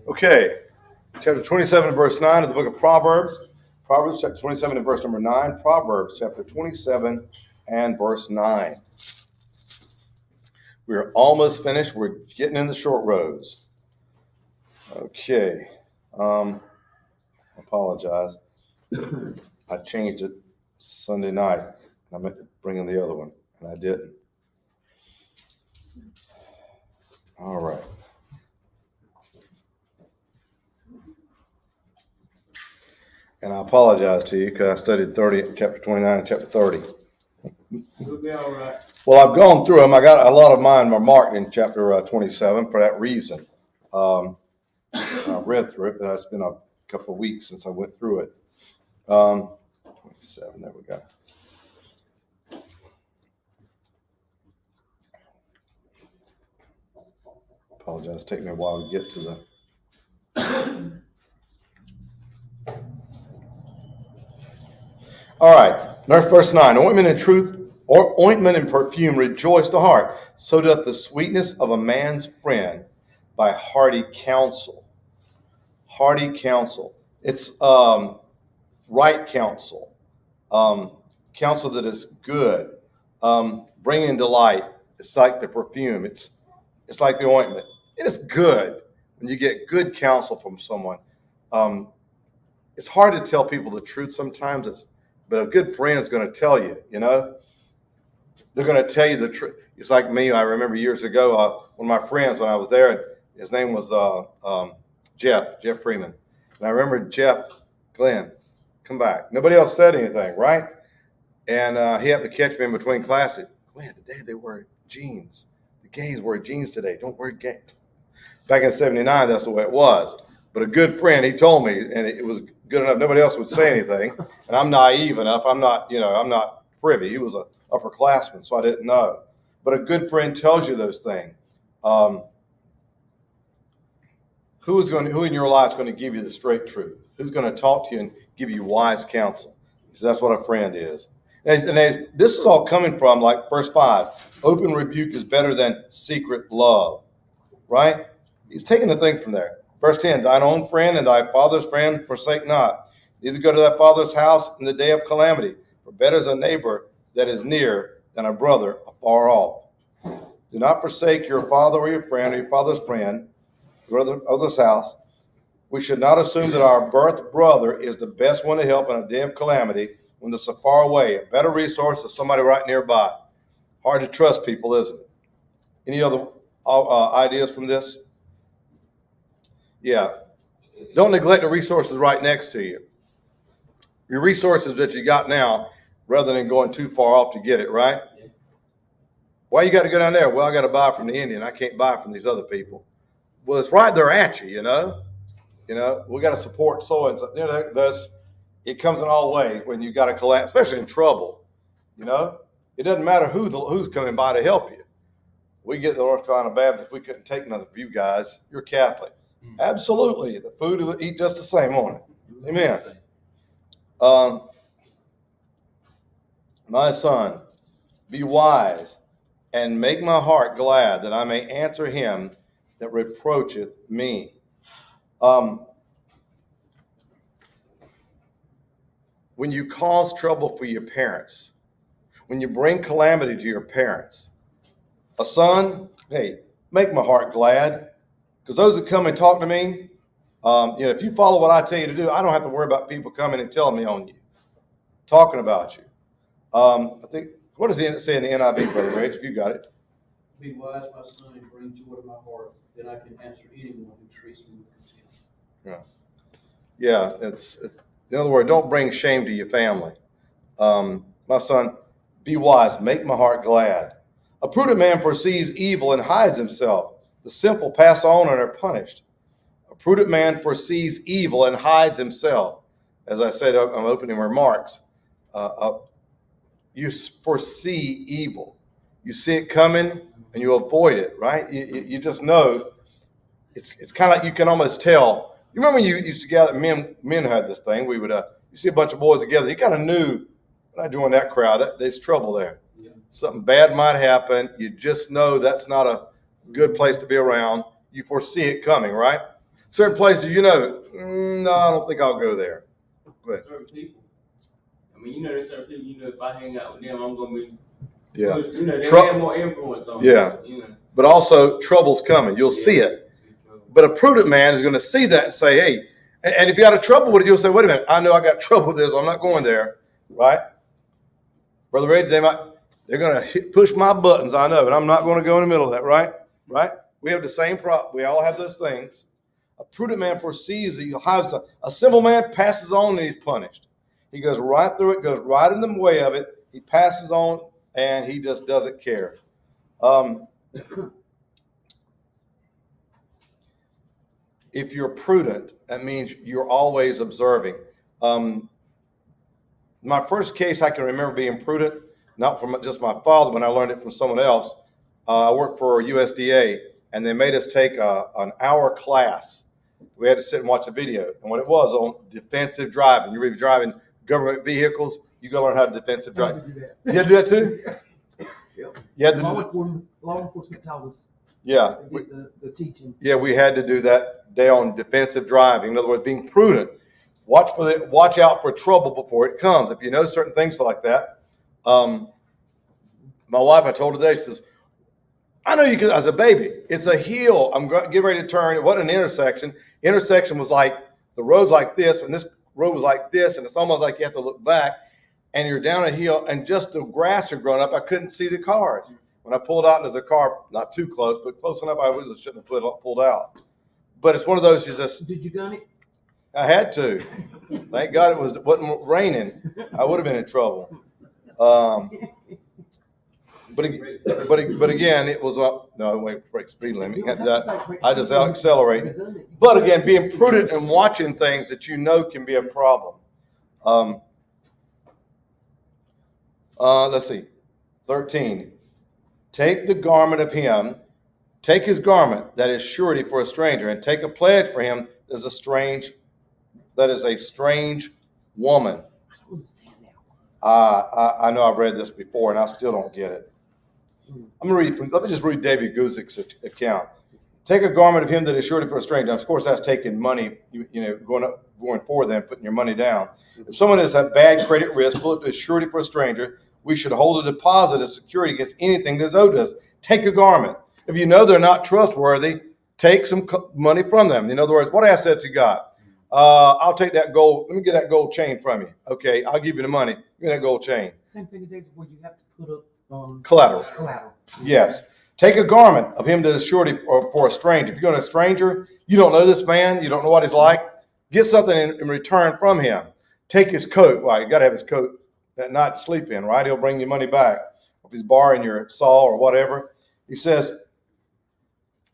Okay, chapter 27 verse 9 of the book of Proverbs. Proverbs chapter 27 and verse number 9. Proverbs chapter 27 and verse 9. We're almost finished. We're getting in the short rows. Okay. Apologize. I changed it Sunday night. I meant to bring in the other one, and I didn't. All right. And I apologize to you because I studied chapter 29 and chapter 30. You'll be all right. Well, I've gone through them. I got a lot of mine are marked in chapter 27 for that reason. I read through it, but it's been a couple of weeks since I went through it. 27, there we go. Apologize, it's taking me a while to get to the... All right, verse 9. Ointment and truth, or ointment and perfume rejoice the heart. So doth the sweetness of a man's friend by hearty counsel. Hearty counsel. It's right counsel. Counsel that is good. Bringing delight. It's like the perfume. It's like the ointment. It is good when you get good counsel from someone. It's hard to tell people the truth sometimes. But a good friend is going to tell you, they're going to tell you the truth. It's like me. I remember years ago, one of my friends when I was there, his name was Jeff Freeman. And I remember Jeff, Glenn, come back. Nobody else said anything, right? And he happened to catch me in between classes. Glenn, today they wear jeans. The gays wear jeans today. Don't wear gay. Back in 79, that's the way it was. But a good friend, he told me, and it was good enough. Nobody else would say anything. And I'm naive enough. I'm not privy. He was an upperclassman, so I didn't know. But a good friend tells you those things. Who in your life is going to give you the straight truth? Who's going to talk to you and give you wise counsel? So that's what a friend is. And this is all coming from, like verse 5. Open rebuke is better than secret love. Right? He's taking the thing from there. Verse 10, thine own friend and thy father's friend forsake not. Neither go to thy father's house in the day of calamity. For better is a neighbor that is near than a brother afar off. Do not forsake your father or your friend or your father's friend, brother's house. We should not assume that our birth brother is the best one to help in a day of calamity when they're so far away. A better resource is somebody right nearby. Hard to trust people, isn't it? Any other ideas from this? Yeah. Don't neglect the resources right next to you. Your resources that you got now, rather than going too far off to get it, right? Yeah. Why you got to go down there? Well, I got to buy from the Indian. I can't buy from these other people. Well, it's right there at you, we got to support so and so. It comes in all ways when you got to collapse, especially in trouble. It doesn't matter who's coming by to help you. We get the North Carolina Baptist. We couldn't take none of you guys. You're Catholic. Absolutely. The food will eat just the same on it. Amen. My son, be wise and make my heart glad that I may answer him that reproacheth me. When you cause trouble for your parents, when you bring calamity to your parents, a son, hey, make my heart glad. Because those that come and talk to me, if you follow what I tell you to do, I don't have to worry about people coming and telling me on you, talking about you. I think, what does it say in the NIV, Brother Reg, if you got it? Be wise, my son, and bring joy to my heart, that I can answer anyone who treats me with contempt. Yeah. It's in other words, don't bring shame to your family. My son, be wise, make my heart glad. A prudent man foresees evil and hides himself. The simple pass on and are punished. A prudent man foresees evil and hides himself. As I said in my opening remarks, you foresee evil. You see it coming and you avoid it, right? You just know. It's kind of like you can almost tell. You remember when you used to gather, men had this thing. We would you see a bunch of boys together. You kind of knew when I joined that crowd, there's trouble there. Yeah. Something bad might happen. You just know that's not a good place to be around. you foresee it coming, right? Certain places, no, I don't think I'll go there. Go ahead. Certain people. I mean, there's certain people, if I hang out with them, I'm going to be, Yeah. they have more influence on me. Yeah. But also, trouble's coming. You'll see it. But a prudent man is going to see that and say, hey, and if you got a trouble with it, you'll say, wait a minute, I know I got trouble with this. I'm not going there, right? Brother Ray, they're going to push my buttons, I know, and I'm not going to go in the middle of that, right? Right? We have the same problem. We all have those things. A prudent man foresees that you'll have a simple man passes on and he's punished. He goes right through it, goes right in the way of it. He passes on and he just doesn't care. If you're prudent, that means you're always observing. My first case, I can remember being prudent, not from just my father, when I learned it from someone else. I worked for USDA, and they made us take an hour class. We had to sit and watch a video, and what it was on defensive driving. You're driving government vehicles, you got to learn how to defensive drive. You had to do that too? Yep. You had to law enforcement taught us. Yeah. The teaching. Yeah, we had to do that day on defensive driving. In other words, being prudent. Watch out for trouble before it comes. If you know certain things like that. My wife, I told her today, she says, I know you could, as a baby, it's a hill. I'm getting ready to turn. It wasn't an intersection. Intersection was like, the road's like this, and this road was like this, and it's almost like you have to look back, and you're down a hill, and just the grass had grown up. I couldn't see the cars. When I pulled out, there's a car, not too close, but close enough, I really shouldn't have pulled out. But it's one of those, you just... Did you gun it? I had to. Thank God it wasn't raining. I would have been in trouble. But again, it was no, wait, break speed limit. I just accelerate. But again, being prudent and watching things that you know can be a problem. Let's see, 13. Take his garment that is surety for a stranger, and take a pledge for him that is a strange woman. I know I've read this before, and I still don't get it. Let me just read David Guzik's account. Take a garment of him that is surety for a stranger. Now, of course, that's taking money, going for them, putting your money down. If someone has a bad credit risk, pull it to a surety for a stranger. We should hold a deposit as security against anything that's owed us. Take a garment. If you know they're not trustworthy, take some money from them. In other words, what assets you got? I'll take that gold. Let me get that gold chain from you. Okay, I'll give you the money. Give me that gold chain. Same thing today where you have to put up collateral. Yes. Take a garment of him that is surety for a stranger. If you're going to a stranger, you don't know this man, you don't know what he's like, get something in return from him. Take his coat. Well, you got to have his coat that night to sleep in, right? He'll bring you money back. If he's borrowing your saw or whatever. He says,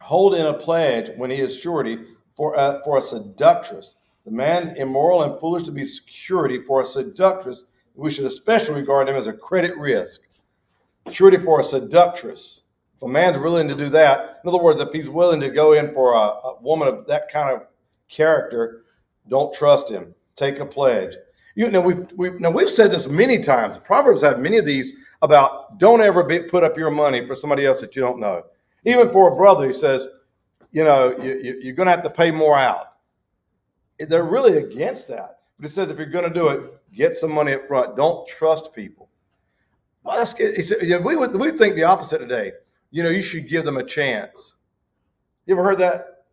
hold in a pledge when he is surety for a seductress. The man immoral and foolish to be surety for a seductress, we should especially regard him as a credit risk. Surety for a seductress. If a man's willing to do that, in other words, if he's willing to go in for a woman of that kind of character, don't trust him. Take a pledge. We've said this many times. Proverbs have many of these about don't ever put up your money for somebody else that you don't know. Even for a brother, he says, you're going to have to pay more out. They're really against that. But he says if you're going to do it, get some money up front. Don't trust people. Well, he said, we think the opposite today. You should give them a chance. You ever heard that?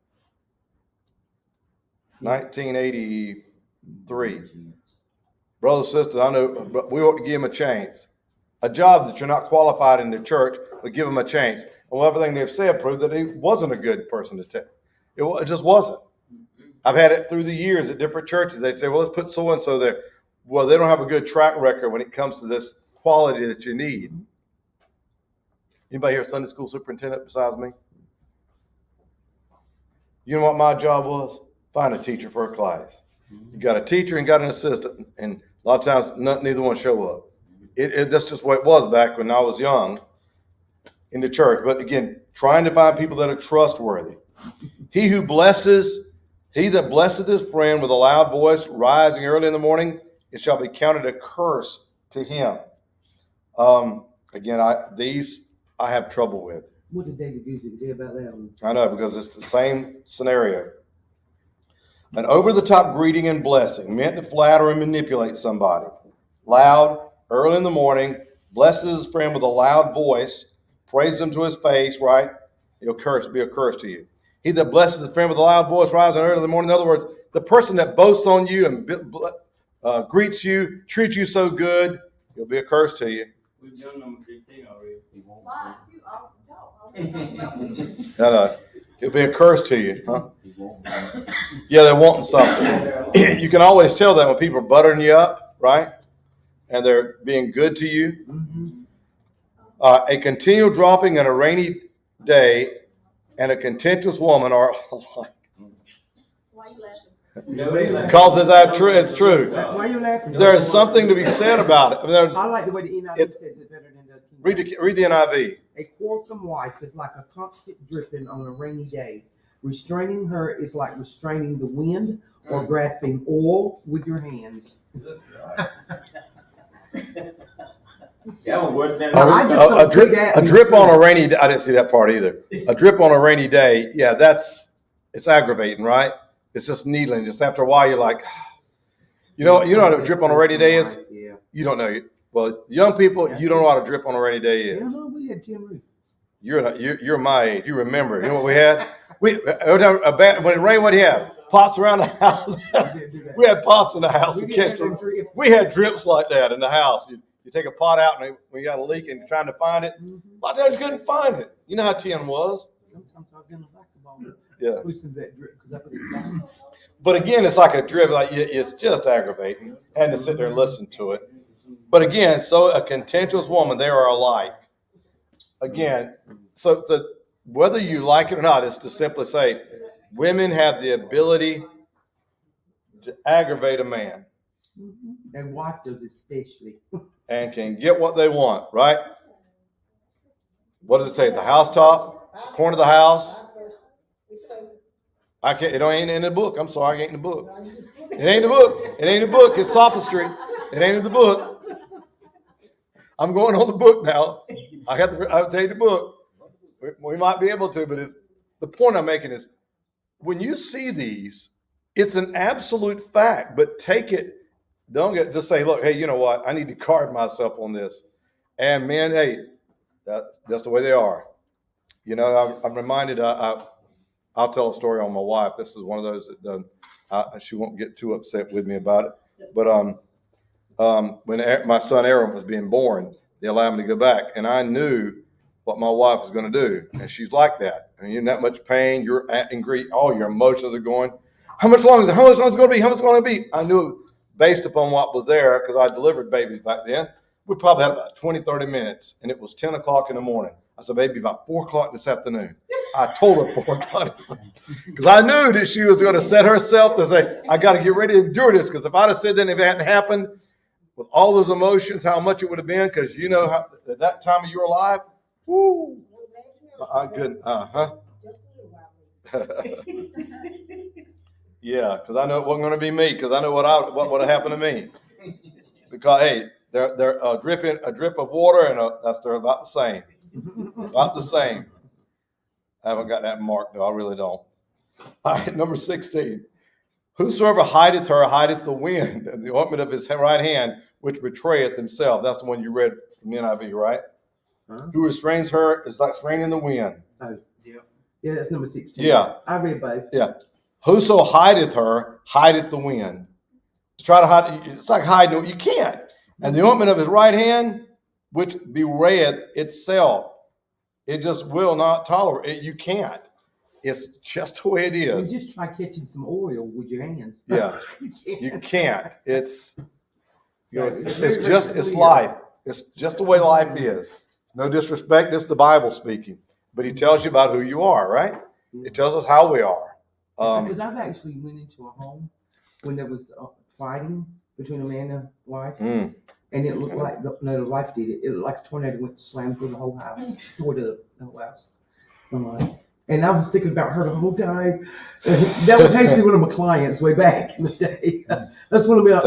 1983. Brothers and sisters, I know, but we ought to give them a chance. A job that you're not qualified in the church, but give them a chance. Well, everything they've said proved that he wasn't a good person to take. It just wasn't. I've had it through the years at different churches. They'd say, well, let's put so-and-so there. Well, they don't have a good track record when it comes to this quality that you need. Anybody here a Sunday school superintendent besides me? You know what my job was? Find a teacher for a class. You got a teacher and got an assistant, and a lot of times neither one show up. That's just what it was back when I was young in the church. But again, trying to find people that are trustworthy. He that blesseth his friend with a loud voice, rising early in the morning, it shall be counted a curse to him. Again, I have trouble with. What did David Guzik say about that one? I know, because it's the same scenario. An over-the-top greeting and blessing meant to flatter and manipulate somebody. Loud, early in the morning, blesses his friend with a loud voice, praises him to his face, right? He'll be a curse to you. He that blesses his friend with a loud voice, rising early in the morning. In other words, the person that boasts on you and greets you, treats you so good, he'll be a curse to you. We've done number 15 already. He'll be a curse to you, huh? Yeah, they're wanting something. You can always tell that when people are buttering you up, right? And they're being good to you. Mm-hmm. A continual dropping on a rainy day and a contentious woman are alike. Why you laughing? Because it's true. Why are you laughing? There is something to be said about it. I mean, I like the way the NIV says it better than the King James. read the NIV. A quarrelsome wife is like a constant dripping on a rainy day. Restraining her is like restraining the wind or grasping oil with your hands. That was worse than I just don't see that. A drip on a rainy day. I didn't see that part either. A drip on a rainy day. Yeah, it's aggravating, right? It's just needling. Just after a while, you're like, you know what a drip on a rainy day is? Yeah. You don't know. Well, young people, you don't know what a drip on a rainy day is. Yeah, no, we had tin roof. You're my age. You remember? You know what we had? Every time when it rained, what do you have? Pots around the house. We had pots in the house to catch them. We had drips like that in the house. You take a pot out and when you got a leak and you're trying to find it, a lot of times you couldn't find it. You know how tin was. Sometimes I was in the basketball. Yeah. Listen to that drip because I put it down. But again, it's like a drip. Like it's just aggravating. Having to sit there and listen to it. But again, so a contentious woman, they are alike. Again, so whether you like it or not, is to simply say, women have the ability to aggravate a man. And wife does especially. And can get what they want, right? What does it say? The housetop, corner of the house. It ain't in the book. I'm sorry, it ain't in the book. It ain't in the book. It ain't in the book. It's sophistry. It ain't in the book. I'm going on the book now. I'll take the book. We might be able to, but the point I'm making is when you see these, it's an absolute fact, but take it. Don't just say, look, hey, you know what? I need to guard myself on this. And men, hey, that's the way they are. You know, I'm reminded, I'll tell a story on my wife. This is one of those that she won't get too upset with me about it. But when my son Aaron was being born, they allowed me to go back. And I knew what my wife was going to do. And she's like that. And you're in that much pain. You're angry. All your emotions are going. How much longer is it? How much longer is it going to be? How much is it going to be? I knew it based upon what was there because I delivered babies back then. We probably had about 20, 30 minutes. And it was 10 o'clock in the morning. I said, baby, about 4 o'clock this afternoon. I told her 4 o'clock because I knew that she was going to set herself to say, I got to get ready to endure this. Because if I'd have said that, if it hadn't happened with all those emotions, how much it would have been. Because you know how at that time of your life, whoo, good, yeah, because I know it wasn't going to be me. Because I know what would have happened to me. Because hey, they're a drip of water, and they're about the same. About the same. I haven't got that marked though. I really don't. All right, number 16. Whosoever hideth her hideth the wind, and the ointment of his right hand, which betrayeth himself. That's the one you read from the NIV, right? Huh? Who restrains her is like restraining the wind. Oh, yeah. Yeah, that's number 16. Yeah. I read both. Yeah. Whoso hideth her hideth the wind. To try to hide, it's like hiding. You can't. And the ointment of his right hand, which bewrayeth itself. It just will not tolerate it. You can't. It's just the way it is. You just try catching some oil with your hands. Yeah. You can't. It's It's life. It's just the way life is. No disrespect. It's the Bible speaking. But he tells you about who you are, right? It tells us how we are. Because I've actually went into a home when there was fighting between a man and a wife. And it looked like the wife did it. It looked like a tornado went slammed through the whole house, destroyed the whole house. And I was thinking about her the whole time. That was actually one of my clients way back in the day. That's one of my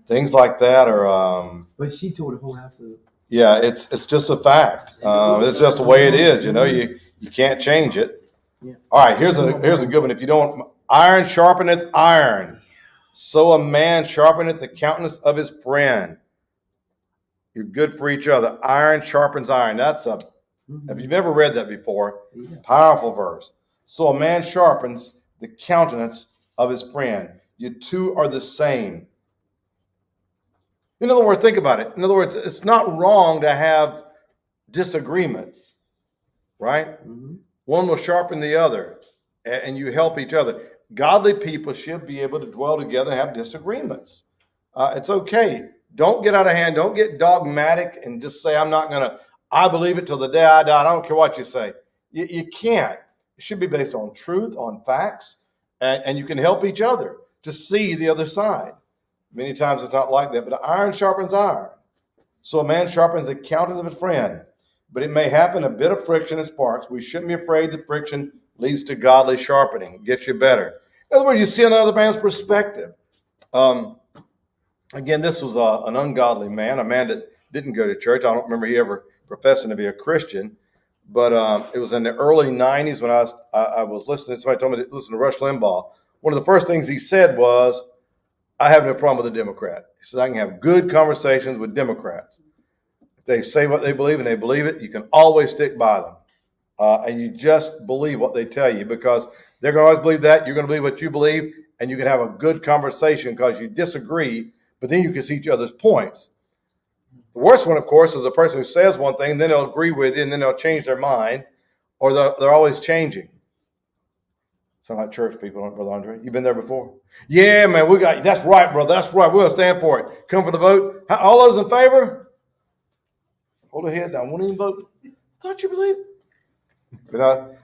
Things like that are. But she tore the whole house up. Yeah, it's just a fact. It's just the way it is. You can't change it. Yeah. All right, here's a good one. If you don't, iron sharpeneth iron, so a man sharpeneth the countenance of his friend. You're good for each other. Iron sharpens iron. That's a. If you've never read that before, powerful verse. So a man sharpens the countenance of his friend. You two are the same. In other words, think about it. In other words, it's not wrong to have disagreements, right? Mm-hmm. One will sharpen the other, and you help each other. Godly people should be able to dwell together and have disagreements. It's okay. Don't get out of hand. Don't get dogmatic and just say, I believe it till the day I die. I don't care what you say. You can't. It should be based on truth, on facts, and you can help each other to see the other side. Many times it's not like that, but iron sharpens iron. So a man sharpens the countenance of his friend, but it may happen a bit of friction and sparks. We shouldn't be afraid that friction leads to godly sharpening. It gets you better. In other words, you see another man's perspective. Again, this was an ungodly man, a man that didn't go to church. I don't remember he ever professing to be a Christian, but it was in the early 90s when I was listening. Somebody told me to listen to Rush Limbaugh. One of the first things he said was, I have no problem with a Democrat. He says, I can have good conversations with Democrats. If they say what they believe and they believe it, you can always stick by them. And you just believe what they tell you, because they're going to always believe that. You're going to believe what you believe, and you can have a good conversation because you disagree, but then you can see each other's points. The worst one, of course, is a person who says one thing, and then they'll agree with you, and then they'll change their mind, or they're always changing. Sound like church people, don't Brother Andre? You been there before? Yeah, man, that's right, brother. That's right. We're going to stand for it. Come for the vote. All those in favor? Hold your head down. Won't even vote. Thought you believed. But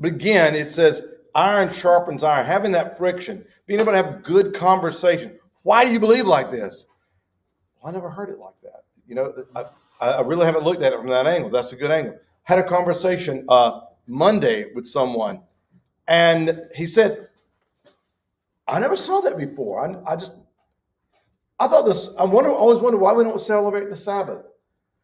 again, it says iron sharpens iron. Having that friction, being able to have good conversation. Why do you believe like this? Well, I never heard it like that. I really haven't looked at it from that angle. That's a good angle. Had a conversation Monday with someone, and he said, I never saw that before. I thought this, always wondered why we don't celebrate the Sabbath.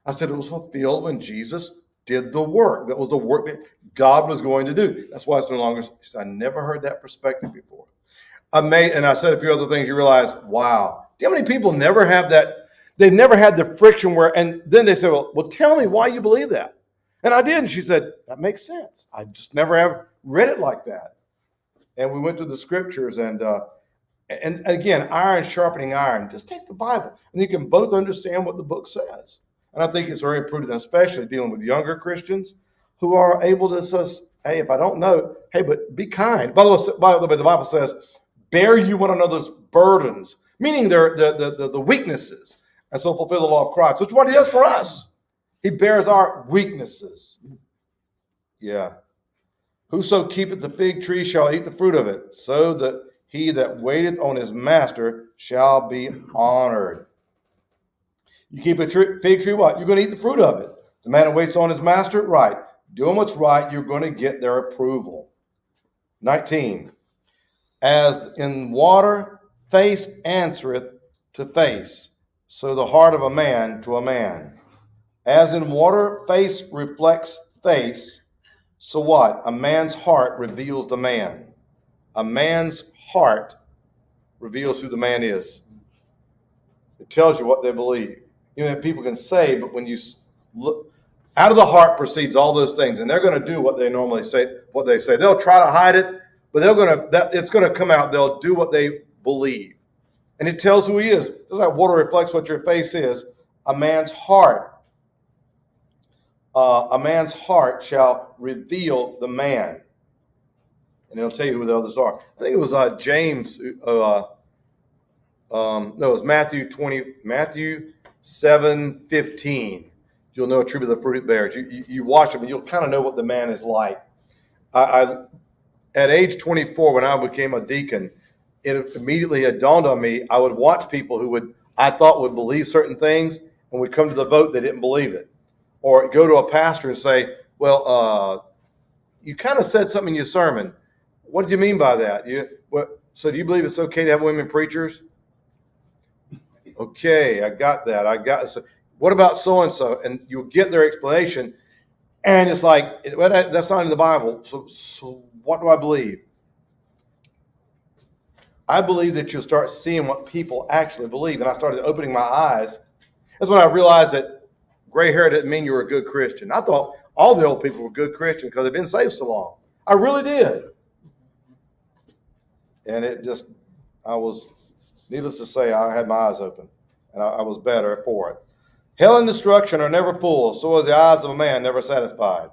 I said it was fulfilled when Jesus did the work. That was the work that God was going to do. That's why it's no longer. He said, I never heard that perspective before. And I said a few other things. You realize, wow. Do you know how many people never have that? They've never had the friction and then they say, well, tell me why you believe that. And I did. And she said, that makes sense. I just never have read it like that. And we went to the scriptures, and again, iron sharpening iron. Just take the Bible, and you can both understand what the book says. And I think it's very prudent, especially dealing with younger Christians who are able to say, hey, if I don't know, hey, but be kind. By the way, the Bible says, bear you one another's burdens, meaning the weaknesses, and so fulfill the law of Christ, which is what he does for us. He bears our weaknesses. Yeah. Whoso keepeth the fig tree shall eat the fruit of it, so that he that waiteth on his master shall be honored. You keep a fig tree, what? You're going to eat the fruit of it. The man that waits on his master, right. Doing what's right, you're going to get their approval. 19. As in water, face answereth to face, so the heart of a man to a man. As in water, face reflects face, so what? A man's heart reveals the man. A man's heart reveals who the man is. It tells you what they believe. People can say, but when you look, out of the heart proceeds all those things, and they're going to do what they normally say. What they say, they'll try to hide it, but it's going to come out. They'll do what they believe, and it tells who he is. Just like water reflects what your face is. A man's heart shall reveal the man, and it'll tell you who the others are. I think it was James. No, it was Matthew 7:15. You'll know a tree by the fruit it bears. You watch them, and you'll kind of know what the man is like. At age 24, when I became a deacon, it immediately had dawned on me. I would watch people who I thought would believe certain things, and would come to the vote, they didn't believe it. Or go to a pastor and say, well, you kind of said something in your sermon. What did you mean by that? So do you believe it's okay to have women preachers? Okay, I got that. What about so-and-so? And you'll get their explanation. And it's like, well, that's not in the Bible. So what do I believe? I believe that you'll start seeing what people actually believe. And I started opening my eyes. That's when I realized that gray hair didn't mean you were a good Christian. I thought all the old people were good Christians because they've been saved so long. I really did. And needless to say, I had my eyes open. And I was better for it. Hell and destruction are never full, so are the eyes of a man never satisfied.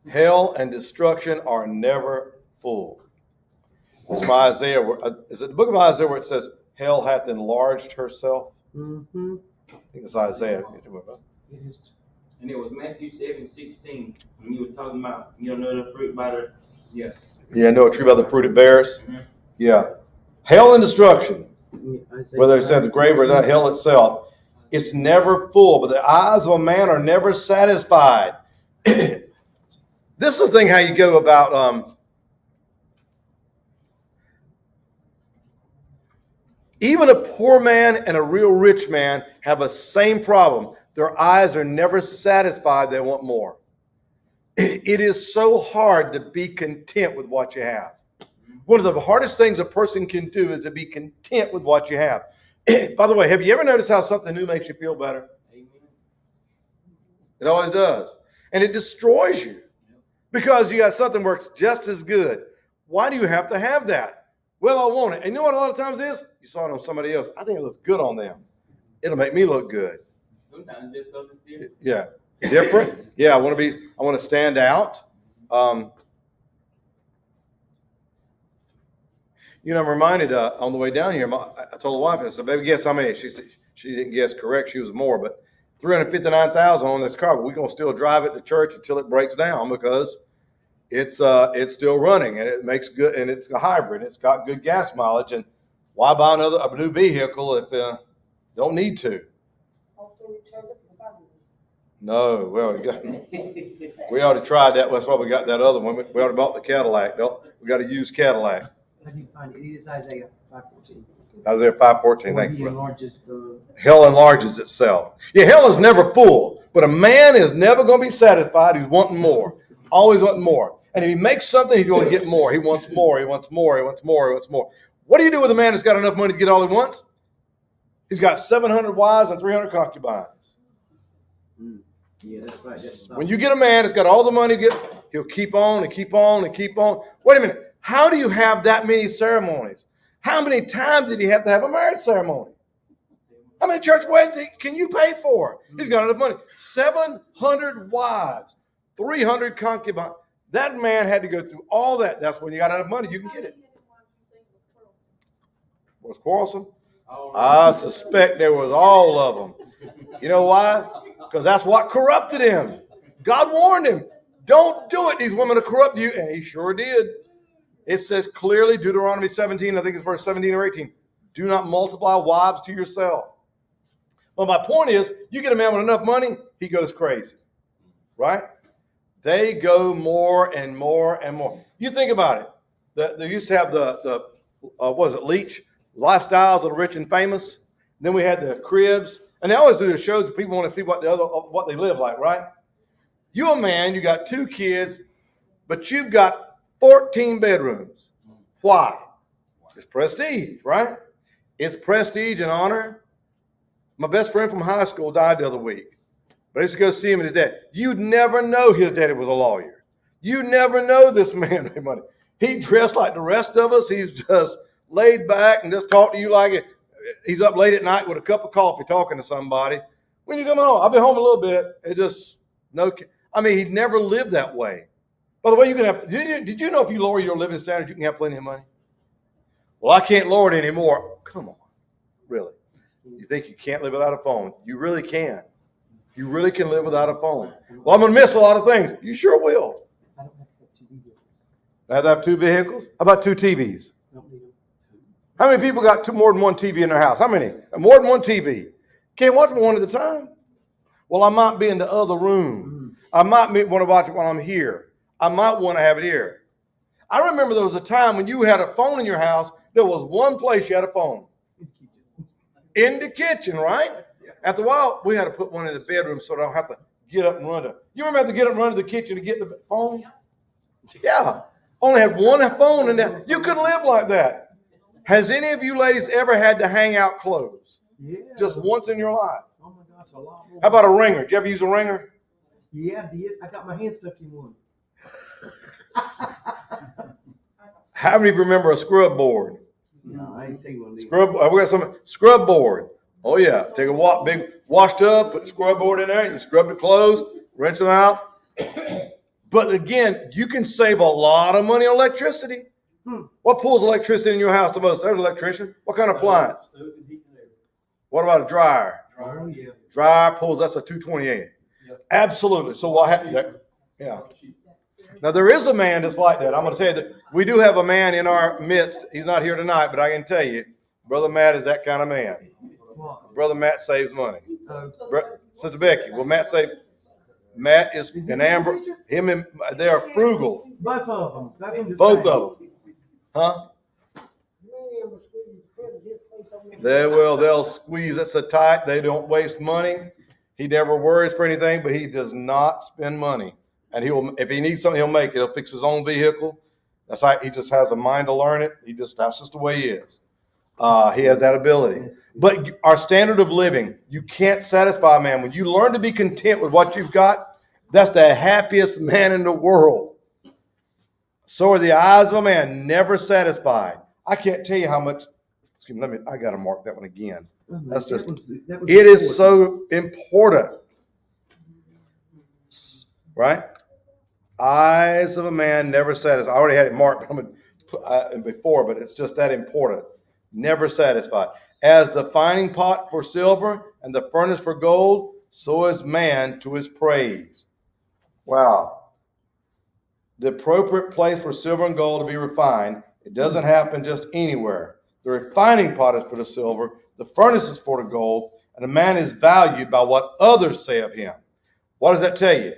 Hell and destruction are never full. It's from Isaiah. Is it the book of Isaiah where it says, hell hath enlarged herself? Mm-hmm. I think it's Isaiah. And it was Matthew 7:16 when he was talking about, know the fruit by the, know a tree by the fruit it bears. Mm-hmm. Yeah. Hell and destruction. Whether it's at the grave or that hell itself, it's never full, but the eyes of a man are never satisfied. This is the thing how you go about even a poor man and a real rich man have a same problem. Their eyes are never satisfied. They want more. It is so hard to be content with what you have. One of the hardest things a person can do is to be content with what you have. By the way, have you ever noticed how something new makes you feel better? Amen. It always does. And it destroys you because you got something that works just as good. Why do you have to have that? Well, I want it. And you know what a lot of times is? You saw it on somebody else. I think it looks good on them. It'll make me look good. Sometimes just because it's different. Yeah. Different? Yeah, I want to stand out. I'm reminded on the way down here, I told the wife, I said, baby, guess how many? She said, she didn't guess correct. She was more, but 359,000 on this car. But we're going to still drive it to church until it breaks down because it's still running and it makes good, and it's a hybrid. It's got good gas mileage. And why buy a new vehicle if don't need to? No, well, we already tried that. That's why we got that other one. We already bought the Cadillac. We got a used Cadillac. I didn't find it. It is Isaiah 5:14. Isaiah 5:14. Thank you. Hell enlarges itself. Yeah, hell is never full, but a man is never going to be satisfied. He's wanting more, always wanting more. And if he makes something, he's going to get more. He wants more. He wants more. He wants more. He wants more. What do you do with a man that's got enough money to get all he wants? He's got 700 wives and 300 concubines. Yeah, that's right. When you get a man that's got all the money, he'll keep on and keep on and keep on. Wait a minute. How do you have that many ceremonies? How many times did he have to have a marriage ceremony? How many church weddings can you pay for? He's got enough money. 700 wives, 300 concubines. That man had to go through all that. That's when you got enough money, you can get it. Was quarrelsome? I suspect there was all of them. You know why? Because that's what corrupted him. God warned him, don't do it. These women will corrupt you. And he sure did. It says clearly, Deuteronomy 17, I think it's verse 17 or 18, do not multiply wives to yourself. But my point is, you get a man with enough money, he goes crazy. Right? They go more and more and more. You think about it. They used to have the Leach, Lifestyles of the Rich and Famous. Then we had the Cribs. And they always do the shows that people want to see what they live like, right? You're a man, you got 2 kids, but you've got 14 bedrooms. Why? It's prestige, right? It's prestige and honor. My best friend from high school died the other week. But I used to go see him and his dad. You'd never know his daddy was a lawyer. You never know this man made money. He dressed like the rest of us. He's just laid back and just talk to you like it. He's up late at night with a cup of coffee talking to somebody. When you come home, I've been home a little bit. He never lived that way. By the way, you can have. Did you know if you lower your living standards, you can have plenty of money? Well, I can't lower it anymore. Come on, really? You think you can't live without a phone? You really can. You really can live without a phone. Well, I'm going to miss a lot of things. You sure will. I don't have to have 2 vehicles. I have to have 2 vehicles? How about 2 TVs? How many people got more than 1 TV in their house? How many? More than 1 TV. Can't watch one at a time. Well, I might be in the other room. I might want to watch it while I'm here. I might want to have it here. I remember there was a time when you had a phone in your house. There was one place you had a phone. in the kitchen, right? After a while, we had to put one in the bedroom so I don't have to get up and run to. You remember have to get up and run to the kitchen to get the phone? Yeah. Only had one phone in there. You could live like that. Has any of you ladies ever had to hang out clothes? Yeah. Just once in your life? Oh my gosh, a lot more. How about a ringer? Did you ever use a ringer? Yeah, I did. I got my hand stuck in one. How many of you remember a scrub board? No, I ain't seen one of these. Scrub. We got some scrub board. Oh yeah. Take a big wash tub, put the scrub board in there, and you scrub the clothes, rinse them out. But again, you can save a lot of money on electricity. What pulls electricity in your house the most? There's an electrician. What kind of appliance? What about a dryer? Oh yeah. Dryer pulls, that's a 228. Yep. Absolutely. So what happened there? Yeah. Now there is a man that's like that. I'm going to tell you that we do have a man in our midst. He's not here tonight, but I can tell you, Brother Matt is that kind of man. What? Brother Matt saves money. Oh. Sister Becky, will Matt save? Matt is Is he and a Amber. preacher? Him and they are frugal. Both of them. Both of them. Both of them. Huh? They'll squeeze it so tight they don't waste money. He never worries for anything, but he does not spend money. And if he needs something, he'll make it. He'll fix his own vehicle. That's how he just has a mind to learn it. That's just the way he is. He has that ability. But our standard of living, you can't satisfy a man. When you learn to be content with what you've got, that's the happiest man in the world. So are the eyes of a man never satisfied. I can't tell you how much. Excuse me, I got to mark that one again. That's just, it is so important. Right? Eyes of a man never satisfied. I already had it marked before, but it's just that important. Never satisfied. As the fining pot for silver and the furnace for gold, so is man to his praise. Wow. The appropriate place for silver and gold to be refined, it doesn't happen just anywhere. The refining pot is for the silver, the furnace is for the gold, and a man is valued by what others say of him. What does that tell you?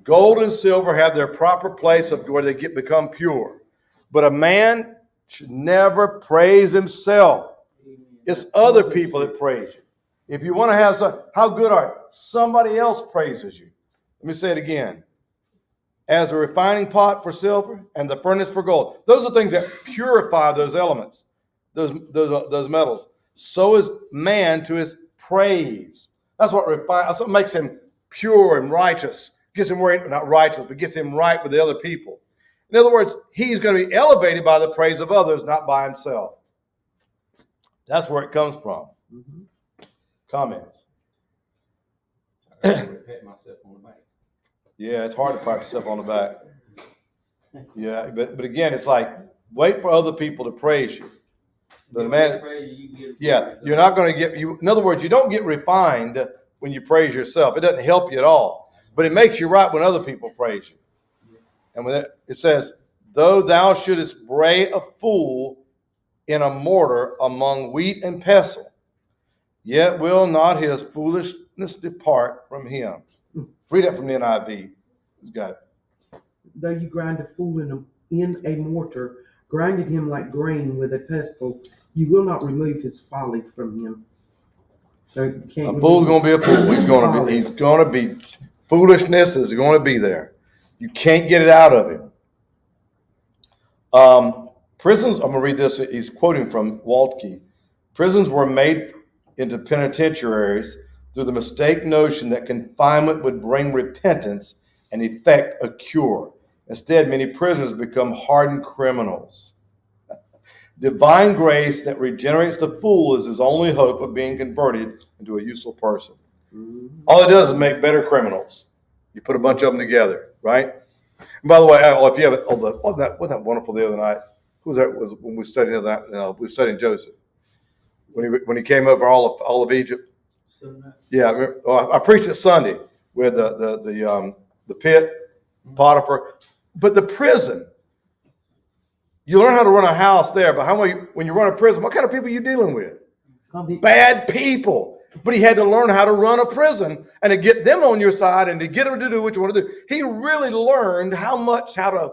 Gold and silver have their proper place of where they become pure. But a man should never praise himself. It's other people that praise you. If you want to have how good are you? Somebody else praises you. Let me say it again. As a refining pot for silver and the furnace for gold. Those are things that purify those elements, those metals. So is man to his praise. That's what makes him pure and righteous. Gets him not righteous, but gets him right with the other people. In other words, he's going to be elevated by the praise of others, not by himself. That's where it comes from. Mm-hmm. Comments? I pat myself on the back. Yeah, it's hard to pat yourself on the back. Yeah, but again, it's like wait for other people to praise you. The man, yeah, you're not going to get you. In other words, you don't get refined when you praise yourself. It doesn't help you at all, but it makes you right when other people praise you. And when it says, though thou shouldest bray a fool in a mortar among wheat and pestle, yet will not his foolishness depart from him. Read that from the NIV. Who's got it? Though you grind a fool in a mortar, grinded him like grain with a pestle, you will not remove his folly from him. So you can't. A fool's going to be a fool. He's going to be. Foolishness is going to be there. You can't get it out of him. Prisons, I'm going to read this. He's quoting from Waltke. Prisons were made into penitentiaries through the mistaken notion that confinement would bring repentance and effect a cure. Instead, many prisoners become hardened criminals. Divine grace that regenerates the fool is his only hope of being converted into a useful person. All it does is make better criminals. You put a bunch of them together, right? And by the way, if you have wasn't that wonderful the other night? Who was that? Was when we studied that? We were studying Joseph when he came over all of Egypt. Yeah, I preached it Sunday with the pit, Potiphar, but the prison. You learn how to run a house there, but when you run a prison, what kind of people are you dealing with? Bad people. But he had to learn how to run a prison and to get them on your side and to get them to do what you want to do. He really learned how to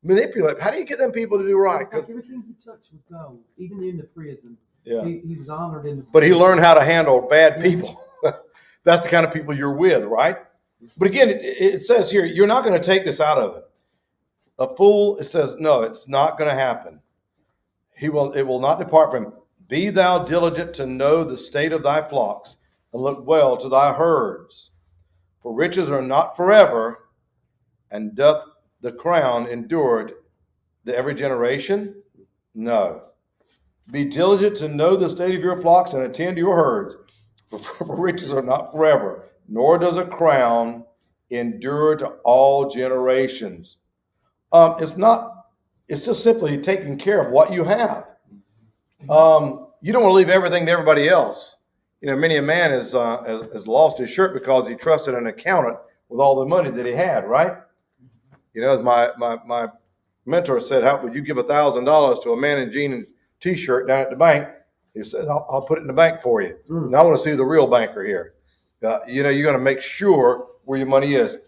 manipulate. How do you get them people to do right? Everything he touched was gold, even in the prison. Yeah. He was honored in. But he learned how to handle bad people. That's the kind of people you're with, right? But again, it says here, you're not going to take this out of it. A fool, it says, no, it's not going to happen. It will not depart from him. Be thou diligent to know the state of thy flocks, and look well to thy herds. For riches are not forever, and doth the crown endure to every generation? No. Be diligent to know the state of your flocks and attend to your herds. For riches are not forever, nor does a crown endure to all generations. It's just simply taking care of what you have. You don't want to leave everything to everybody else. Many a man has lost his shirt because he trusted an accountant with all the money that he had, right? As my mentor said, how would you give $1,000 to a man in jeans and t-shirt down at the bank? He said, I'll put it in the bank for you. Now I want to see the real banker here. You're going to make sure where your money is.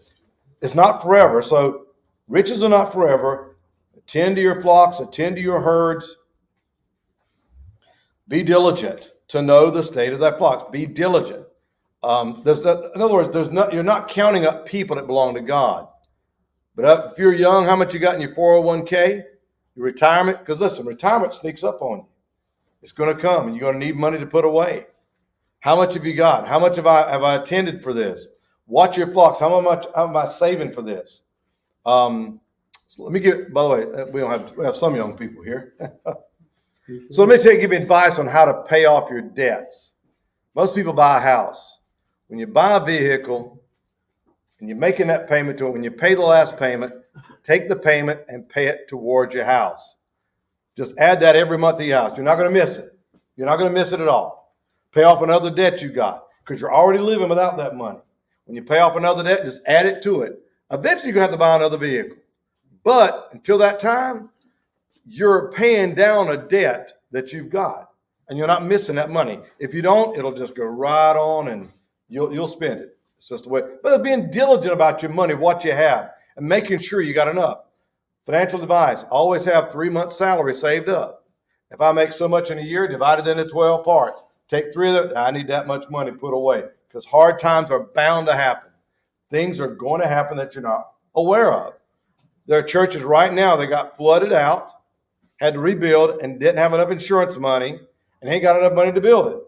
It's not forever. So riches are not forever. Attend to your flocks, attend to your herds. Be diligent to know the state of thy flocks. Be diligent. In other words, you're not counting up people that belong to God. But if you're young, how much you got in your 401k, your retirement? Because listen, retirement sneaks up on you. It's going to come, and you're going to need money to put away. How much have you got? How much have I attended for this? Watch your flocks. How am I saving for this? So let me by the way, we have some young people here. So let me give you advice on how to pay off your debts. Most people buy a house. When you buy a vehicle and you're making that payment to it, when you pay the last payment, take the payment and pay it towards your house. Just add that every month to your house. You're not going to miss it. You're not going to miss it at all. Pay off another debt you got because you're already living without that money. When you pay off another debt, just add it to it. Eventually, you're going to have to buy another vehicle. But until that time, you're paying down a debt that you've got, and you're not missing that money. If you don't, it'll just go right on, and you'll spend it. It's just the way. But being diligent about your money, what you have, and making sure you got enough. Financial advice: always have 3 months' salary saved up. If I make so much in a year, divide it into 12 parts. Take 3 of them. I need that much money put away because hard times are bound to happen. Things are going to happen that you're not aware of. There are churches right now that got flooded out, had to rebuild, and didn't have enough insurance money, and ain't got enough money to build it.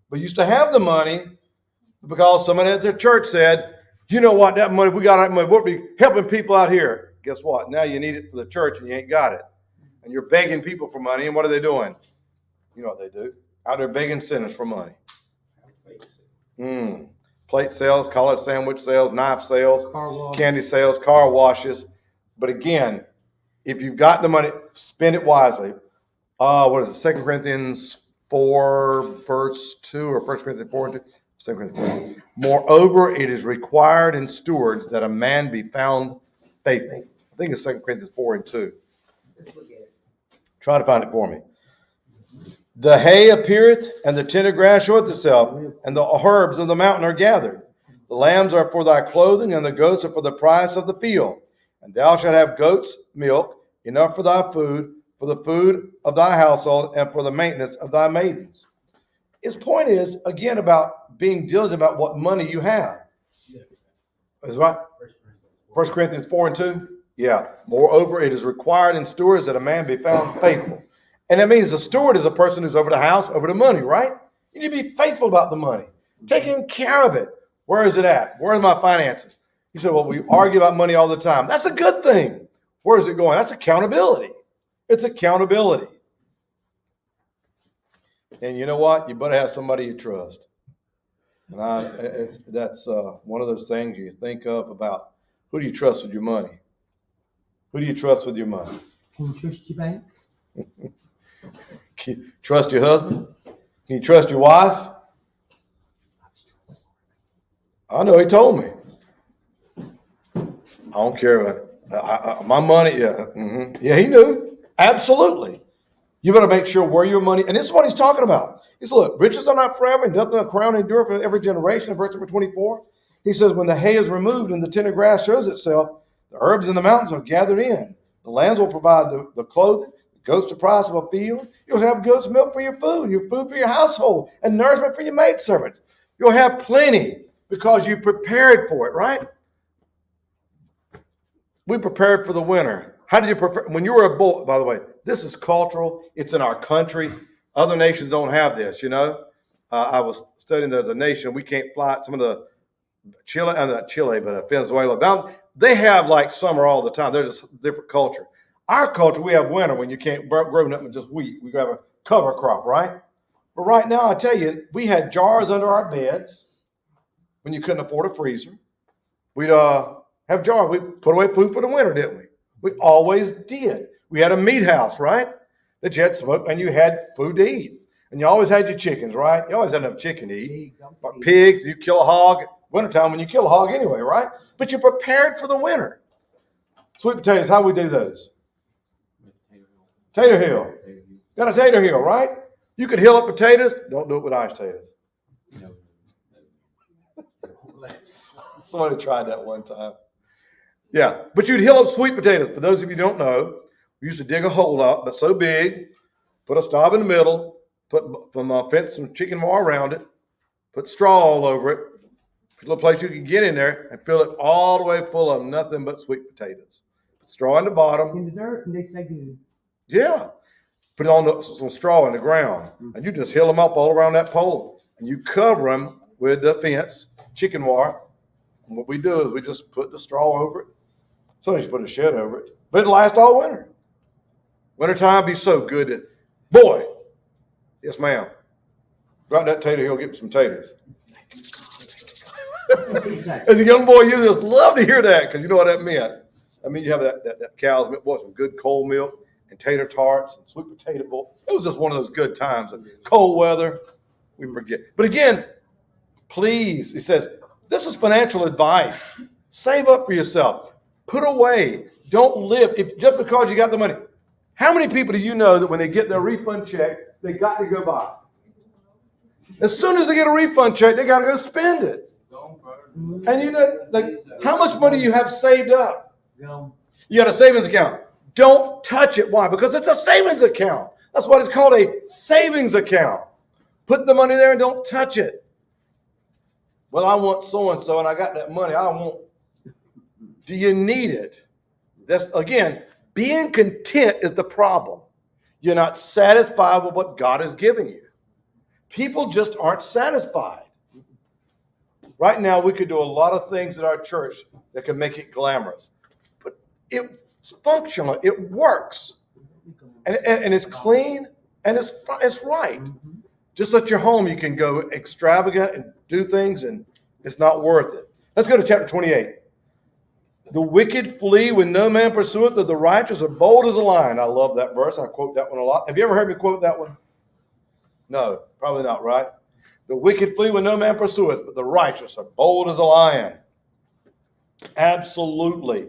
But used to have the money because somebody at their church said, you know what, that money, we got that money, we'll be helping people out here. Guess what? Now you need it for the church and you ain't got it. And you're begging people for money, and what are they doing? You know what they do? Out there begging sinners for money. Plate sales, collard sandwich sales, knife sales, candy sales, car washes. But again, if you've got the money, spend it wisely. What is it? 2 Corinthians 4, verse 2, or 1 Corinthians 4 and 2? 2 Corinthians 4. Moreover, it is required in stewards that a man be found faithful. I think it's 2 Corinthians 4 and 2. Try to find it for me. The hay appeareth, and the tender grass showeth itself, and the herbs of the mountain are gathered. The lambs are for thy clothing, and the goats are for the price of the field. And thou shalt have goats' milk, enough for thy food, for the food of thy household, and for the maintenance of thy maidens. His point is, again, about being diligent about what money you have. Is right? 1 Corinthians 4 and 2? Yeah. Moreover, it is required in stewards that a man be found faithful. And that means a steward is a person who's over the house, over the money, right? You need to be faithful about the money, taking care of it. Where is it at? Where are my finances? He said, well, we argue about money all the time. That's a good thing. Where is it going? That's accountability. It's accountability. And you know what? You better have somebody you trust. And that's one of those things you think of about who do you trust with your money? Who do you trust with your money? Can you trust your bank? Can you trust your husband? Can you trust your wife? I know, he told me. I don't care. My money, yeah. Yeah, he knew. Absolutely. You better make sure where your money, and this is what he's talking about. He said, look, riches are not forever, and doth not a crown endure for every generation, verse number 24. He says, when the hay is removed and the tender grass shows itself, the herbs in the mountains are gathered in. The lambs will provide the clothing, the Goats the price of a field. You'll have goat's milk for your food for your household, and nourishment for your maidservants. You'll have plenty because you prepared for it, right? We prepared for the winter. How did you prepare? When you were a boy, by the way, this is cultural. It's in our country. Other nations don't have this, you know. I was studying as a nation. We can't fly some of the not Chile, but Venezuela. They have like summer all the time. They're just a different culture. Our culture, we have winter when you can't grow nothing just wheat. We have a cover crop, right? But right now, I tell you, we had jars under our beds when you couldn't afford a freezer. We'd have jars. We put away food for the winter, didn't we? We always did. We had a meat house, right? That you had smoke and you had food to eat. And you always had your chickens, right? You always had enough chicken to eat. Pigs, you kill a hog. Wintertime when you kill a hog anyway, right? But you're prepared for the winter. Sweet potatoes, how we do those? Tater hill. Got a tater hill, right? You could hill up potatoes. Don't do it with iced potatoes. Somebody tried that one time. Yeah, but you'd hill up sweet potatoes. For those of you who don't know, we used to dig a hole up, but so big, put a stub in the middle, put fence some chicken wire around it, put straw all over it, put a little place you could get in there and fill it all the way full of nothing but sweet potatoes. Put straw in the bottom. In the dirt, and they say good. Yeah. Put it on some straw in the ground, and you just hill them up all around that pole, and you cover them with the fence, chicken wire. And what we do is we just put the straw over it. Sometimes you put a shed over it, but it'll last all winter. Wintertime be so good that, boy, yes, ma'am. Go out that tater hill, get me some taters. As a young boy, you just love to hear that because you know what that meant. I mean, you have that cow's milk, boy, some good cold milk and tater tarts and sweet potato bowl. It was just one of those good times. Cold weather, we forget. But again, please, he says, this is financial advice. Save up for yourself. Put away. Don't live just because you got the money. How many people do you know that when they get their refund check, they got to go buy? As soon as they get a refund check, they got to go spend it. And you know, like, how much money you have saved up? You got a savings account. Don't touch it. Why? Because it's a savings account. That's what it's called, a savings account. Put the money there and don't touch it. Well, I want so-and-so and I got that money. I won't. Do you need it? That's, again, being content is the problem. You're not satisfied with what God has given you. People just aren't satisfied. Right now, we could do a lot of things at our church that could make it glamorous. But it's functional. It works. And it's clean and it's right. Just at your home, you can go extravagant and do things, and it's not worth it. Let's go to chapter 28. The wicked flee when no man pursueth, but the righteous are bold as a lion. I love that verse. I quote that one a lot. Have you ever heard me quote that one? No, probably not, right? The wicked flee when no man pursueth, but the righteous are bold as a lion. Absolutely.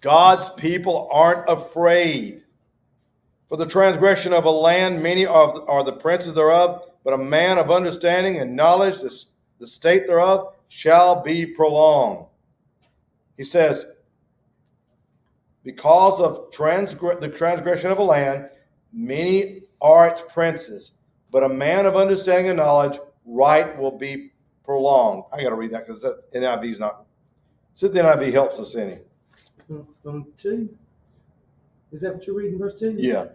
God's people aren't afraid. For the transgression of a land, many are the princes thereof, but a man of understanding and knowledge, the state thereof, shall be prolonged. He says, because of the transgression of a land, many are its princes, but a man of understanding and knowledge, right will be prolonged. I got to read that because NIV is not. See if the NIV helps us any. From 2? Is that what you're reading, verse 2? Yeah.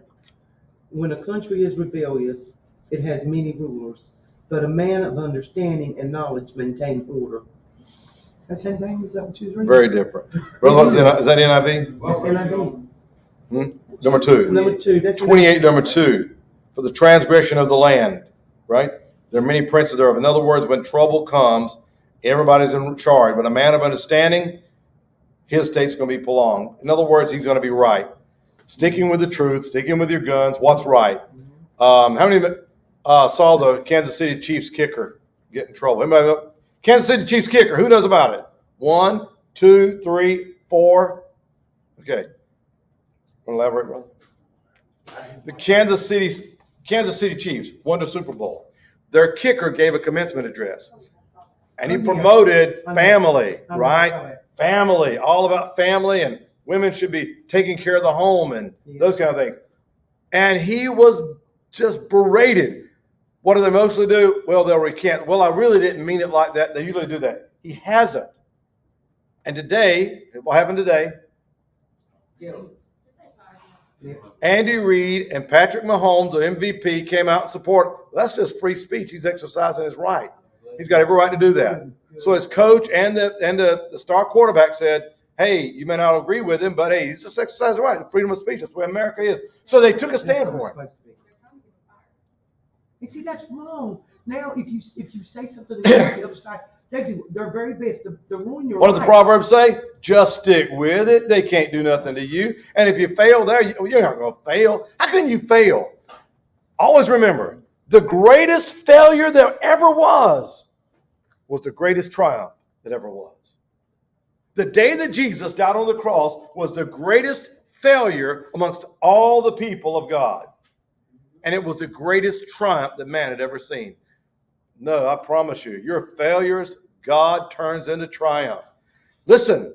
When a country is rebellious, it has many rulers, but a man of understanding and knowledge maintain order. Is that the same thing? Is that what you was reading? Very different. Is that NIV? That's NIV. Number 2. Number 2. That's 28, number 2. For the transgression of the land, right? There are many princes thereof. In other words, when trouble comes, everybody's in charge. But a man of understanding, his state's going to be prolonged. In other words, he's going to be right. Sticking with the truth, sticking with your guns, what's right. How many saw the Kansas City Chiefs kicker get in trouble? Anybody know? Kansas City Chiefs kicker, who knows about it? 1, 2, 3, 4. Okay. Want to elaborate, brother? The Kansas City Chiefs won the Super Bowl. Their kicker gave a commencement address. And he promoted family, right? Family, all about family and women should be taking care of the home and those kind of things. And he was just berated. What do they mostly do? Well, they'll recant. Well, I really didn't mean it like that. They usually do that. He hasn't. And today, what happened today? Andy Reid and Patrick Mahomes, the MVP, came out and support. That's just free speech. He's exercising his right. He's got every right to do that. So his coach and the star quarterback said, hey, you may not agree with him, but hey, he's just exercising right. Freedom of speech. That's where America is. So they took a stand for him. You see, that's wrong. Now, if you say something against the other side, they do their very best to ruin your life. What does the Proverbs say? Just stick with it. They can't do nothing to you. And if you fail there, you're not going to fail. How can you fail? Always remember, the greatest failure there ever was the greatest triumph that ever was. The day that Jesus died on the cross was the greatest failure amongst all the people of God. And it was the greatest triumph that man had ever seen. No, I promise you, your failures, God turns into triumph. Listen,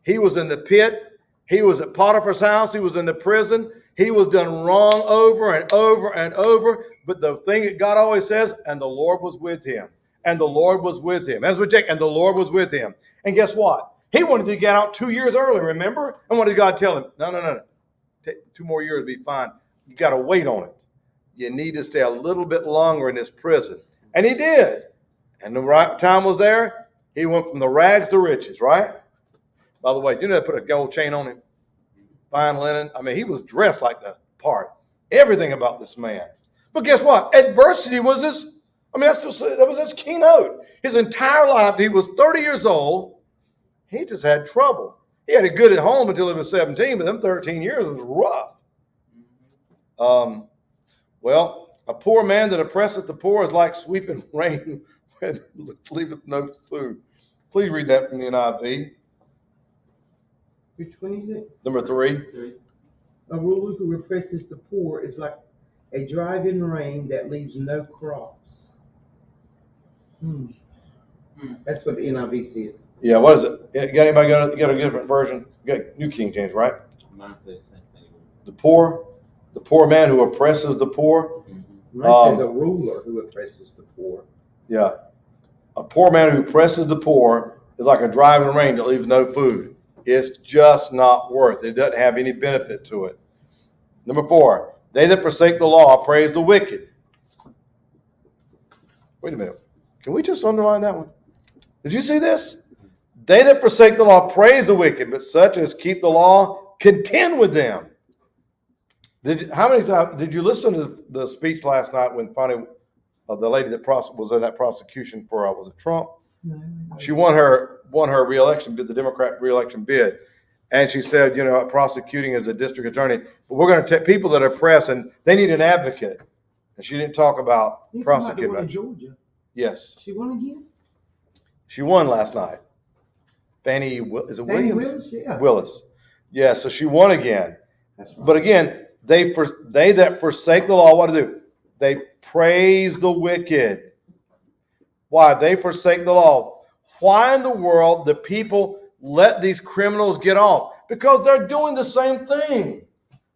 he was in the pit. He was at Potiphar's house. He was in the prison. He was done wrong over and over and over. But the thing that God always says, and the Lord was with him. And the Lord was with him. As we take, and the Lord was with him. And guess what? He wanted to get out 2 years early, remember? And what did God tell him? No. Take 2 more years to be fine. You got to wait on it. You need to stay a little bit longer in this prison. And he did. And the right time was there. He went from the rags to riches, right? By the way, you know they put a gold chain on him? Fine linen. I mean, he was dressed like the part. Everything about this man. But guess what? Adversity was that was his keynote. His entire life, he was 30 years old. He just had trouble. He had it good at home until he was 17, but them 13 years was rough. Well, a poor man that oppresseth the poor is like sweeping rain when leaveth no food. Please read that from the NIV. Which one is it? Number 3. A ruler who oppresses the poor is like a driving rain that leaves no crops. That's what the NIV says. Yeah, what is it? Got anybody got a different version? You got New King James, right? Mine says the same thing. The poor man who oppresses the poor. Mine says a ruler who oppresses the poor. Yeah. A poor man who oppresses the poor is like a driving rain that leaves no food. It's just not worth it. It doesn't have any benefit to it. Number 4, they that forsake the law praise the wicked. Wait a minute. Can we just underline that one? Did you see this? They that forsake the law praise the wicked, but such as keep the law contend with them. How many times did you listen to the speech last night when finally the lady that was in that prosecution for was it Trump? No. She won her reelection bid, the Democrat reelection bid, and she said, prosecuting as a district attorney, but we're going to take people that are oppressed and they need an advocate. And she didn't talk about prosecuting. In Georgia. Yes. She won again? She won last night. Fannie, is it Fannie Williams? Willis, yeah. Willis. Yeah, so she won again. That's right. But again, they that forsake the law, what do they do? They praise the wicked. Why? They forsake the law. Why in the world do people let these criminals get off? Because they're doing the same thing.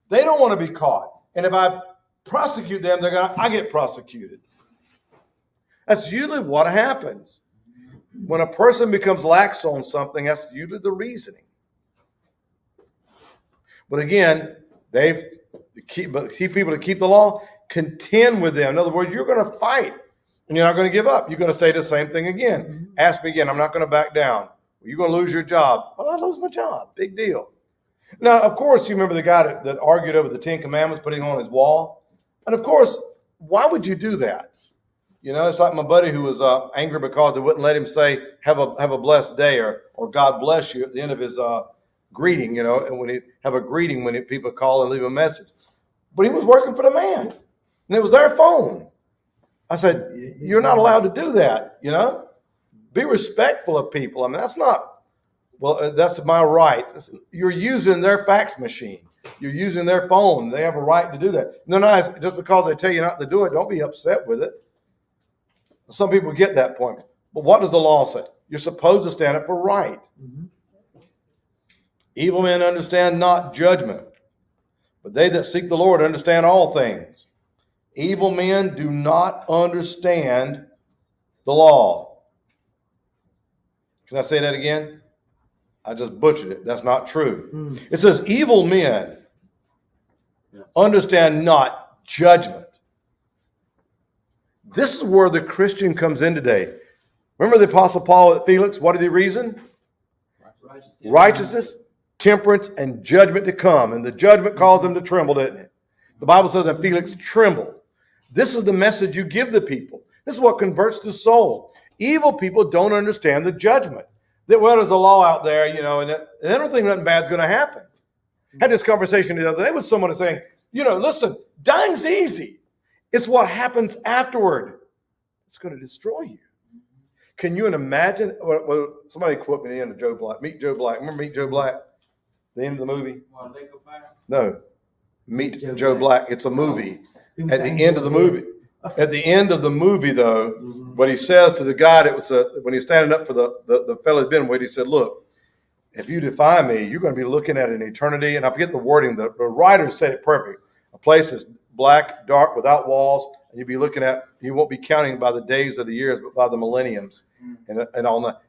They don't want to be caught. And if I prosecute them, I get prosecuted. That's usually what happens. When a person becomes lax on something, that's usually the reasoning. But again, keep people to keep the law, contend with them. In other words, you're going to fight and you're not going to give up. You're going to say the same thing again. Mm-hmm. Ask me again. I'm not going to back down. You're going to lose your job. Well, I lose my job. Big deal. Now, of course, you remember the guy that argued over the 10 Commandments, putting on his wall. And of course, why would you do that? It's like my buddy who was angry because they wouldn't let him say, have a blessed day or God bless you at the end of his greeting, and when he have a greeting when people call and leave a message. But he was working for the man, and it was their phone. I said, you're not allowed to do that, Be respectful of people. I mean, that's my right. You're using their fax machine. You're using their phone. They have a right to do that. No, just because they tell you not to do it, don't be upset with it. Some people get that point. But what does the law say? You're supposed to stand up for right. Mm-hmm. Evil men understand not judgment, but they that seek the Lord understand all things. Evil men do not understand the law. Can I say that again? I just butchered it. That's not true. It says evil men understand not judgment. This is where the Christian comes in today. Remember the Apostle Paul at Felix? What did he reason? Righteousness, temperance, and judgment to come. And the judgment caused them to tremble, didn't it? The Bible says that Felix trembled. This is the message you give the people. This is what converts the soul. Evil people don't understand the judgment. That, well, there's a law out there, you know, and they don't think nothing bad's going to happen. I had this conversation the other day with someone saying, you know, listen, dying's easy. It's what happens afterward. It's going to destroy you. Can you imagine? Well, somebody quote me the end of Joe Black. Meet Joe Black. Remember Meet Joe Black? The end of the movie? No. Meet Joe Black. It's a movie. At the end of the movie. At the end of the movie, though, what he says to the guy that was when he's standing up for the fellow who'd been with, he said, look, if you defy me, you're going to be looking at an eternity. And I forget the wording. The writer said it perfect. A place that's black, dark, without walls. And you'll be looking at, you won't be counting by the days of the years, but by the millenniums and all that.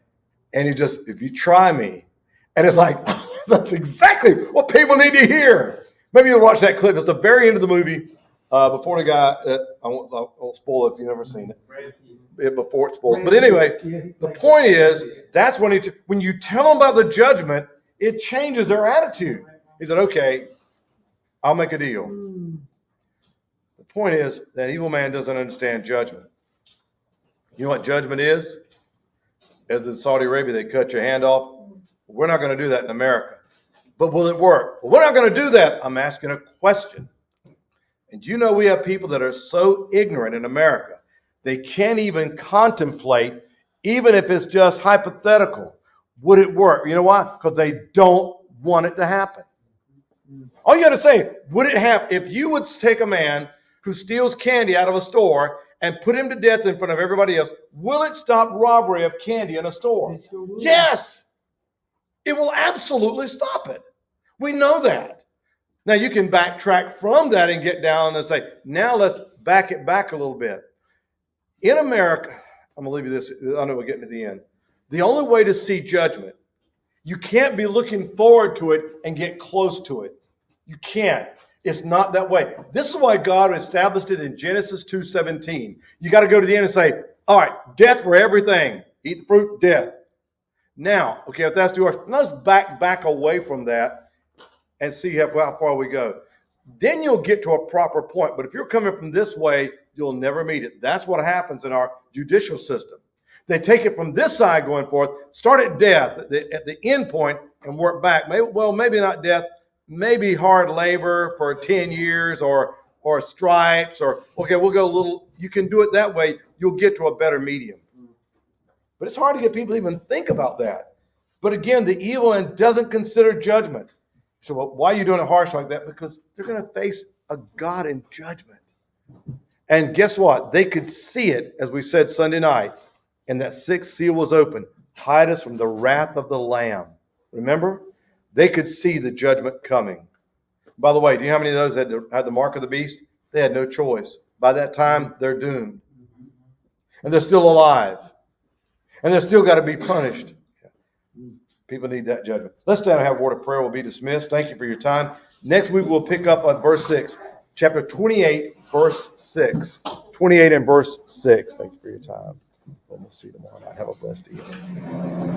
And he just, if you try me, and it's like, that's exactly what people need to hear. Maybe you'll watch that clip. It's the very end of the movie. Before the guy, I won't spoil it if you've never seen it. Before it's spoiled. But anyway, the point is, that's when you tell them about the judgment, it changes their attitude. He said, okay, I'll make a deal. The point is that evil man doesn't understand judgment. You know what judgment is? As in Saudi Arabia, they cut your hand off. We're not going to do that in America. But will it work? Well, we're not going to do that. I'm asking a question. And you know we have people that are so ignorant in America, they can't even contemplate, even if it's just hypothetical. Would it work? You know why? Because they don't want it to happen. All you got to say, would it happen? If you would take a man who steals candy out of a store and put him to death in front of everybody else, will it stop robbery of candy in a store? Yes. It will absolutely stop it. We know that. Now, you can backtrack from that and get down and say, now let's back it back a little bit. In America, I'm going to leave you this. I know we're getting to the end. The only way to see judgment, you can't be looking forward to it and get close to it. You can't. It's not that way. This is why God established it in Genesis 2:17. You got to go to the end and say, all right, death for everything. Eat the fruit, death. Now, okay, if that's yours, let's back away from that and see how far we go. Then you'll get to a proper point. But if you're coming from this way, you'll never meet it. That's what happens in our judicial system. They take it from this side going forth, start at death, at the end point, and work back. Maybe not death, maybe hard labor for 10 years or stripes, or, okay, we'll go a little, you can do it that way. You'll get to a better medium. But it's hard to get people to even think about that. But again, the evil one doesn't consider judgment. So why are you doing it harsh like that? Because they're going to face a God in judgment. And guess what? They could see it, as we said Sunday night, and that sixth seal was open. Hide us from the wrath of the Lamb. Remember? They could see the judgment coming. By the way, do you know how many of those had the mark of the beast? They had no choice. By that time, they're doomed. And they're still alive. And they're still got to be punished. People need that judgment. Let's stand and have a word of prayer. We'll be dismissed. Thank you for your time. Next week, we'll pick up at verse 6. Chapter 28, verse 6. 28 and verse 6. Thank you for your time. We'll see you tomorrow night. Have a blessed evening.